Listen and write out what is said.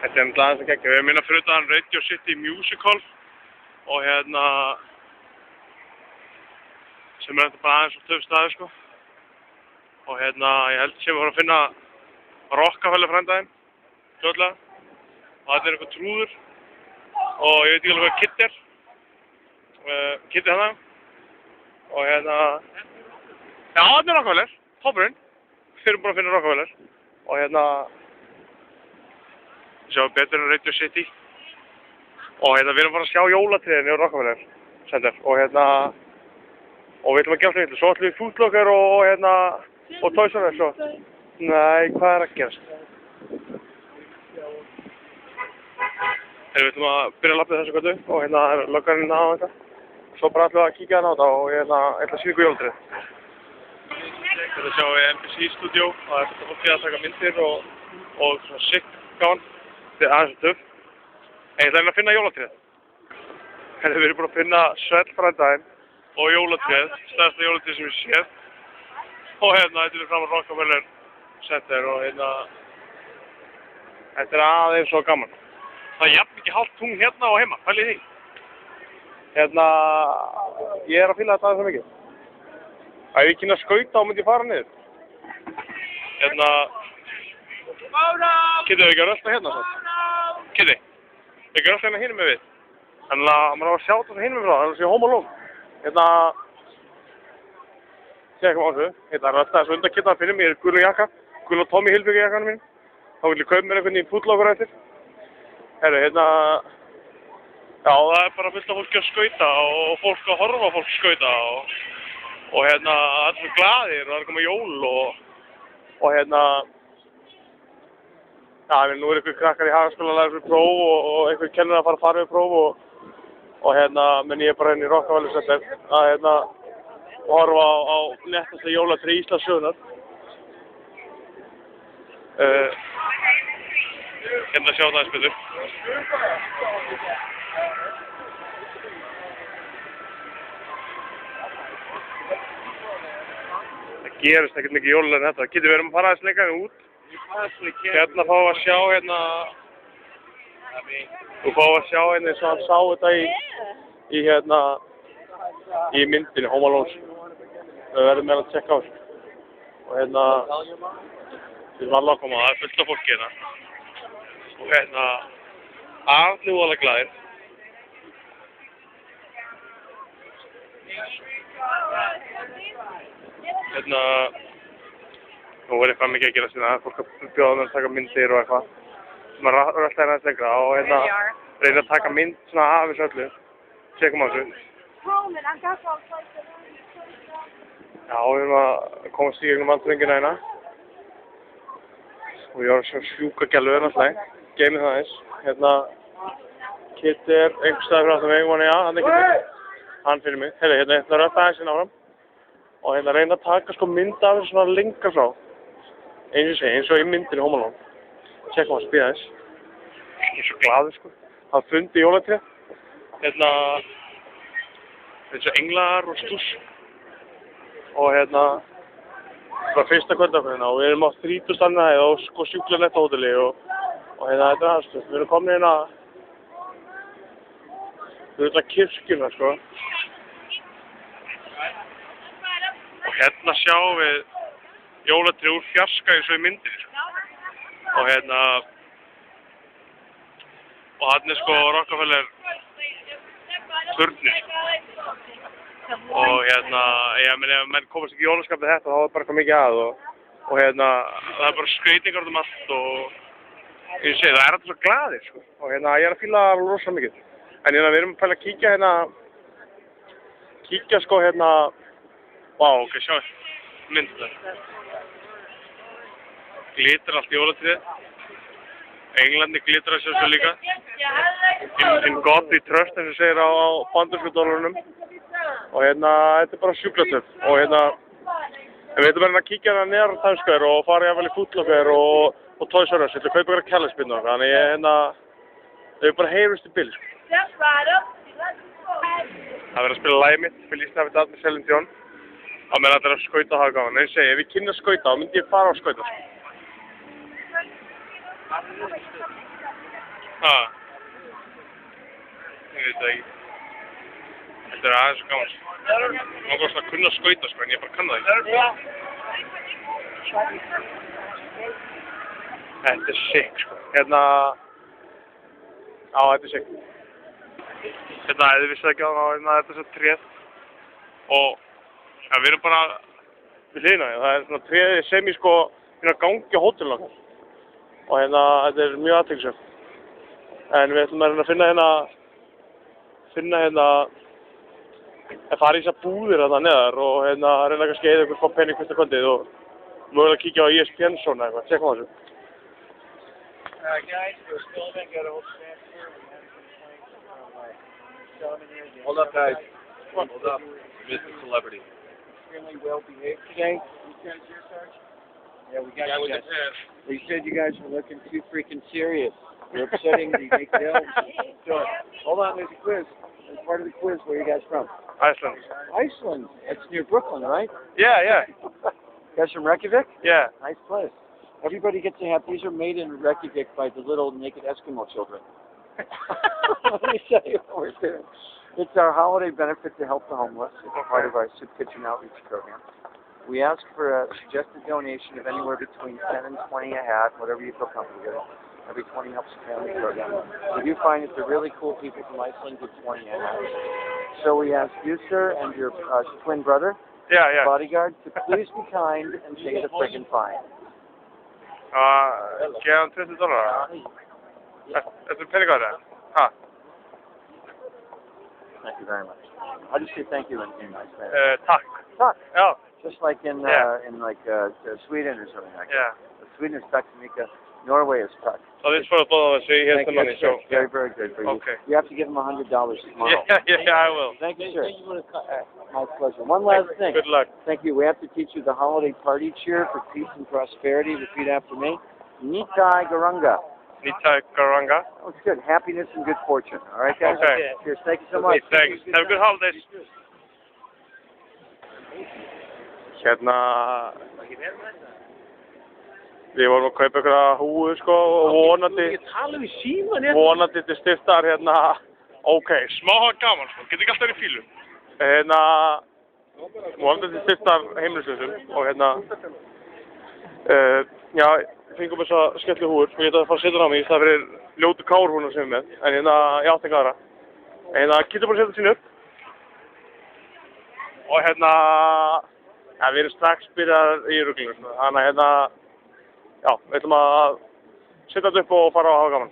Þetta er aðeins að gegja. Við erum fyrir utan Radio City Musical og sem þetta bara aðeins á töf staði sko. Og ég held sem við vorum að finna Rockefeller frændaðinn, fljótlega. Og þetta eitthvað trúður og ég veit ekki alveg hvað Kid er. Kid hana. Og já, þetta er Rockefeller, toppurinn. Við erum búin að finna Rockefeller. Og sjá betur en Radio City. Og við erum bara að sjá jólatréðin í Rockefeller Center. Og við ætlum að gefa þetta. Svo ætlum við Foot Locker og Toys R Us. Nei, hvað er að gerast? Við ætlum að byrja að labba þessu götu og er löggarinn á þetta. Svo bara ætlum við að kíkja á þetta og ætla að sýna ykkur jólatréð. Þetta sjáum við NBC Studio. Það er þetta fólkið að taka myndir og svona sick gaman. Þetta er aðeins töff. Ég ætla að finna jólatréð. Við erum búin að finna svellfrændaginn og jólatréð, stærsta jólatréð sem við séð. Og þetta er fram á Rockefeller Center og þetta er aðeins svo gaman. Það er jafn mikið hálft tungl hérna og heima, pælið því. Ég er að fíla þetta aðeins svo mikið. Ef ég kynna að skauta þá myndi ég fara niður. Kitty, við ekki að rölda hérna svo? Kitty, við ekki að rölda hérna hinum með við. Þannig að maður á að sjá þetta hinum með frá, þannig að það sé Home Alone. Sér ekki á þessu. Rölda þessu undan Kitty fyrir mér, gul jakka, gul og Tommy Hilfiger jakkanum mín. Þá vil ég kaupa mér einhvern í Foot Locker eftir. Já, það er bara fullt af fólki að skauta og fólk að horfa á fólk skauta og það er svo glaðir og það er að koma jól og nú er einhver krakkar í Hagaskóla að læra fyrir próf og einhver kennir að fara við próf og menn ég er bara í Rockefeller Center að horfa á nettasta jólatré Íslandssögunnar. Sjá það aðeins betur. Það gerist ekkert mikið jólulega en þetta. Getur við erum að fara aðeins lengra út. Hérna fá að sjá þú fá að sjá eins og hann sá þetta í myndinni, Home Alone. Við verðum með að tjekka á þessu. Og við erum alveg að koma, það er fullt af fólki hérna. Og allir voðalega glaðir. Nú er eitthvað mikið að gera síðan, fólk að bjóða með að taka myndir og eitthvað. Maður er alltaf hérna aðeins lengra og reyna að taka mynd svona af þessu öllu. Tjekkum á þessu. Já, við erum að komast í gegnum vandringina hérna. Og ég var að sjá sjúka gælu náttúrulega. Geymið það eins. Kitty er einhvers staðar fyrir aftan mig, hann er Kitty. Hann fyrir mig. Hérna rölda aðeins hérna áfram. Og reyna að taka sko mynd af þessu svona lengra frá. Eins og í myndinni Home Alone. Tjekkum að spila aðeins. Ég er svo glaður sko. Það fundi jólatréð. Þetta er svo englar og stúss. Og bara fyrsta kvöld okkur og við erum á 30 stannæði og sko sjúklega netta hóteli og þetta er aðstöð. Við erum komin við erum kirkjuna sko. Og sjáum við jólatré úr fjarska eins og í myndinni sko. Og hann er sko Rockefeller turnir sko. Og ég meni ef menn komast ekki í jólaskapið þetta þá er bara eitthvað mikið að og það er bara skreytingar allt og ég segi það er alltaf svo glaðir sko. Og ég er að fíla rosa mikið. En við erum að fæla að kíkja sko vá, ok, sjá mynd þetta. Glitar allt jólatrið. Englandi glitrar sér svo líka. In God we trust eins og segir á bandarísku dollarunum. Og þetta er bara sjúklega töff. Og við ætlum að kíkja neðar á Times Square og fara jafnvel í Foot Locker og Toys R Us. Ég ætla að kaupa ykkur kærleiksbindi og þannig við bara heyrumst í bili. Það verður að spila lagið mitt, Feliz Navidad með Celine Dion. Á meðan þetta er að skauta á hagagáðan. En ég segi, ef ég kynni að skauta, þá myndi ég fara á skauta. Ha. Ég veit það ekki. Þetta aðeins svo gaman. Má bara svona kunna skauta sko, en ég bara kann það ekki. Þetta sick sko. Hérna... Já, þetta sick. Hérna, þið vissu ekki á þetta er svo tréð. Og... Ja, við erum bara... Við hliðina, það svona tréð sem í sko... gangi á hótelinu okkar. Og hérna, þetta er mjög athyglisvert. En við ætlum að finna að fara í þessar búðir þarna neðar og reyna kannski að eyða ykkur fá pening fyrsta kvöldið og mögulega kíkja á ESPN svona eitthvað, tjekkum á þessu. Guys, we're still going to get a whole transfer. Hold up, guys. Hold up. Mr. Celebrity. Extremely well behaved today. You guys here, Sarge? Yeah, we got you guys. They said you guys were looking too freaking serious. You're upsetting the McDale. So, hold on, there's a quiz. As part of the quiz, where are you guys from? Iceland. Iceland. That's near Brooklyn, right? Yeah, yeah. You guys from Reykjavik? Yeah. Nice place. Everybody gets to have, these are made in Reykjavik by the little naked Eskimo children. Let me tell you what we're doing. It's our holiday benefit to help the homeless. It's part of our Soup Kitchen outreach program. We ask for a suggested donation of anywhere between 10 and 20 a hat, whatever you feel comfortable with. Every 20 helps the family program. We do find that they're really cool people from Iceland give 20 a hat. So we ask you, sir, and your twin brother, Yeah. bodyguard, to please be kind and pay the friggin' fine. Geðan $20. Þetta er peningar það? Ha? Thank you very much. How do you say thank you in Iceland? Takk. Takk. Já. Just like in Sweden or something like Yeah. that. Sweden is tack så mycket. Norway is tack. So this for both of us, so you Thank the you. money, so... Very, very good for you. Okay. You have to give him $100 tomorrow. Yeah, I will. Thank you, sir. My pleasure. One last thing. Good luck. Thank you. We have to teach you the holiday party cheer for peace and prosperity. Repeat after me. Nitai Garanga. Nitai Garanga. Oh, it's good. Happiness and good fortune. All right, guys? Okay. Cheers. Thank you so much. Thanks. Have a good holidays. Við vorum að kaupa ykkur að húu sko og vonandi til styrtar ok, smá hafa gaman sko, getur ekki alltaf verið í fílu. Vonandi til styrtar heimilislausum og já, fengum þess að skemmtilega húur og ég ætla að fara að setja á mig í stað fyrir ljótu kárhúna sem við með, en ég átti ekki aðra. Getur bara að setja sín upp og ja, við erum strax byrjar í ruglinu, þannig já, við ætlum að setja þetta upp og fara á að hafa gaman.